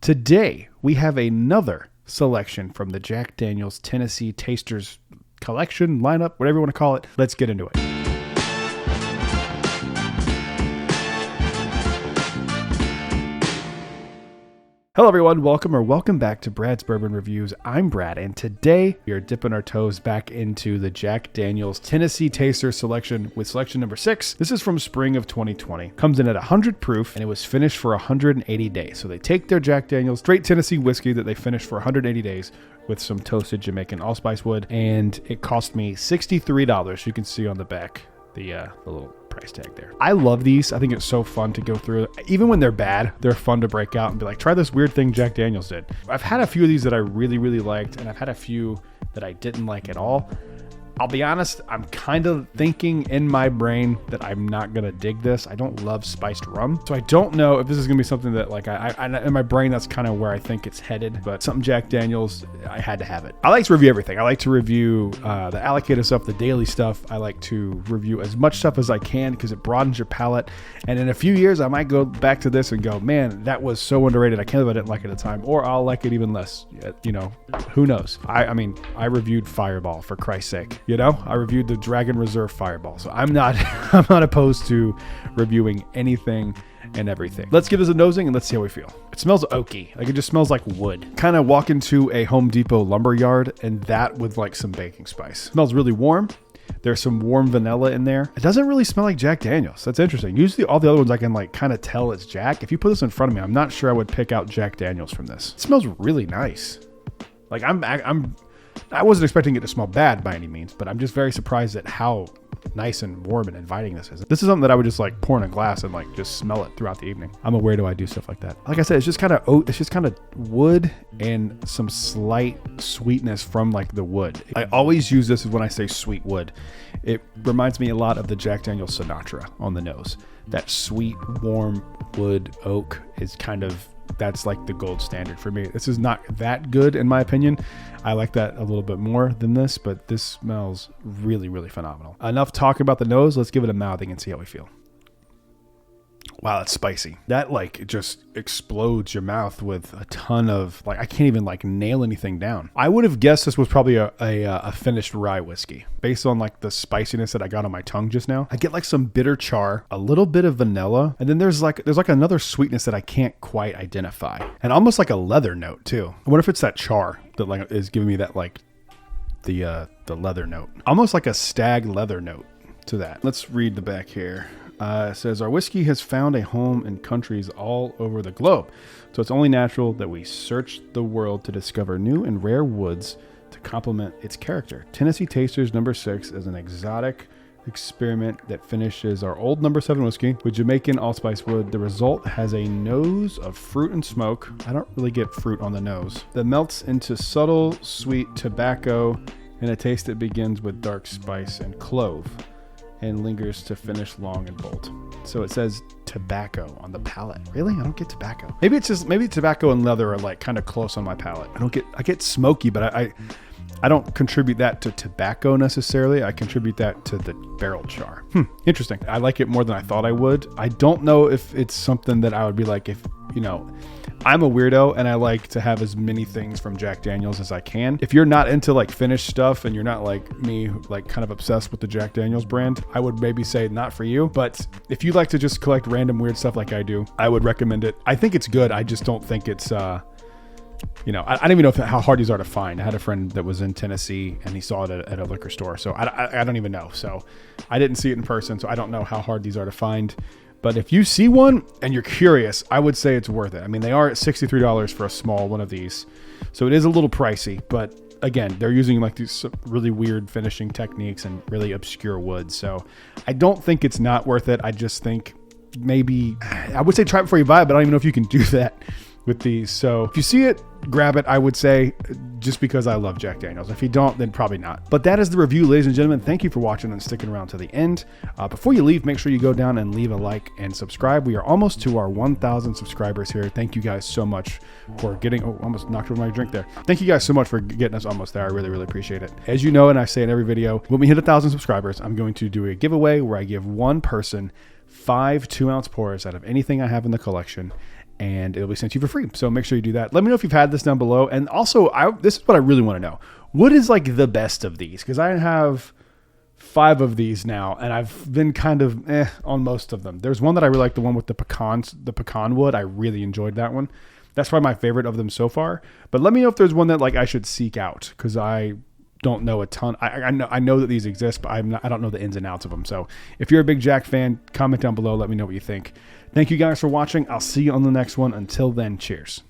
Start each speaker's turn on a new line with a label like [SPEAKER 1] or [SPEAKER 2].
[SPEAKER 1] Today, we have another selection from the Jack Daniel's Tennessee Tasters collection, lineup, whatever you want to call it. Let's get into it. Hello everyone, welcome back to Brad's Bourbon Reviews. I'm Brad, and today we are dipping our toes back into the Jack Daniel's Tennessee Taster selection with selection number 6. This is from spring of 2020. Comes in at 100 proof, and it was finished for 180 days. So they take their Jack Daniel's straight Tennessee whiskey that they finished for 180 days with some toasted Jamaican allspice wood, and it cost me $63. You can see on the back the little price tag there. I love these. I think it's so fun to go through. Even when they're bad, they're fun to break out and be like, try this weird thing Jack Daniel's did. I've had a few of these that I really liked, and I've had a few that I didn't like at all. I'll be honest, I'm kind of thinking in my brain that I'm not going to dig this. I don't love spiced rum. So I don't know if this is going to be something that like I in my brain, that's kind of where I think it's headed. But something Jack Daniel's, I had to have it. I like to review everything. I like to review the allocated stuff, the daily stuff. I like to review as much stuff as I can because it broadens your palate. And in a few years, I might go back to this and go, man, that was so underrated. I can't believe I didn't like it at the time. Or I'll like it even less. You know, who knows? I mean, I reviewed Fireball, for Christ's sake. You know, I reviewed the Dragon Reserve Fireball, so I'm not opposed to reviewing anything and everything. Let's give this a nosing and let's see how we feel. It smells oaky, like it just smells like wood. Kind of walk into a Home Depot lumber yard and that with like some baking spice. It smells really warm. There's some warm vanilla in there. It doesn't really smell like Jack Daniel's. That's interesting. Usually all the other ones I can like kind of tell it's Jack. If you put this in front of me, I'm not sure I would pick out Jack Daniel's from this. It smells really nice. Like I wasn't expecting it to smell bad by any means, but I'm just very surprised at how nice and warm and inviting this is. This is something that I would just like pour in a glass and like just smell it throughout the evening. I'm a weirdo. I do stuff like that. Like I said, it's just kind of wood and some slight sweetness from like the wood. I always use this when I say sweet wood. It reminds me a lot of the Jack Daniel's Sinatra on the nose. That sweet, warm wood oak is kind of, that's like the gold standard for me. This is not that good in my opinion. I like that a little bit more than this, but this smells really phenomenal. Enough talking about the nose. Let's give it a mouthing and see how we feel. Wow, that's spicy. That like just explodes your mouth with a ton of like, I can't even like nail anything down. I would have guessed this was probably a finished rye whiskey based on like the spiciness that I got on my tongue just now. I get like some bitter char, a little bit of vanilla, and then there's like another sweetness that I can't quite identify, and almost like a leather note too. I wonder if it's that char that like is giving me that like the leather note, almost like a stag leather note to that. Let's read the back here. It says, our whiskey has found a home in countries all over the globe, so it's only natural that we search the world to discover new and rare woods to complement its character. Tennessee Tasters number 6 is an exotic experiment that finishes our old number 7 whiskey with Jamaican allspice wood. The result has a nose of fruit and smoke. I don't really get fruit on the nose. That melts into subtle, sweet tobacco, and a taste that begins with dark spice and clove and lingers to finish long and bold. So it says tobacco on the palate. Really? I don't get tobacco. Maybe tobacco and leather are like kind of close on my palate. I get smoky, but I don't contribute that to tobacco necessarily. I contribute that to the barrel char. Interesting. I like it more than I thought I would. I don't know if it's something that I would be like, if, you know, I'm a weirdo and I like to have as many things from Jack Daniel's as I can. If you're not into like finished stuff and you're not like me, like kind of obsessed with the Jack Daniel's brand, I would maybe say not for you. But if you like to just collect random weird stuff like I do, I would recommend it. I think it's good. I just don't think it's, you know, I don't even know how hard these are to find. I had a friend that was in Tennessee and he saw it at a liquor store. So I don't even know. So I didn't see it in person. So I don't know how hard these are to find. But if you see one and you're curious, I would say it's worth it. I mean, they are at $63 for a small one of these. So it is a little pricey, but again, they're using like these really weird finishing techniques and really obscure wood. So I don't think it's not worth it. I just think maybe, I would say try it before you buy it, but I don't even know if you can do that with these. So if you see it, grab it, I would say, just because I love Jack Daniel's. If you don't, then probably not. But that is the review, ladies and gentlemen. Thank you for watching and sticking around to the end. Before you leave, make sure you go down and leave a like and subscribe. We are almost to our 1,000 subscribers here. Thank you guys so much for getting, almost knocked over my drink there. Thank you guys so much for getting us almost there. I really appreciate it. As you know, and I say in every video, when we hit 1,000 subscribers, I'm going to do a giveaway where I give one person 5 2-ounce pours out of anything I have in the collection. and it'll be sent to you for free. So make sure you do that. Let me know if you've had this down below. And also, this is what I really want to know. What is like the best of these? Because I have 5 of these now, and I've been kind of on most of them. There's one that I really like, the one with the pecan wood. I really enjoyed that one. That's probably my favorite of them so far. But let me know if there's one that like I should seek out, because I don't know a ton. I know that these exist, but I don't know the ins and outs of them. So if you're a big Jack fan, comment down below. Let me know what you think. Thank you guys for watching. I'll see you on the next one. Until then, cheers.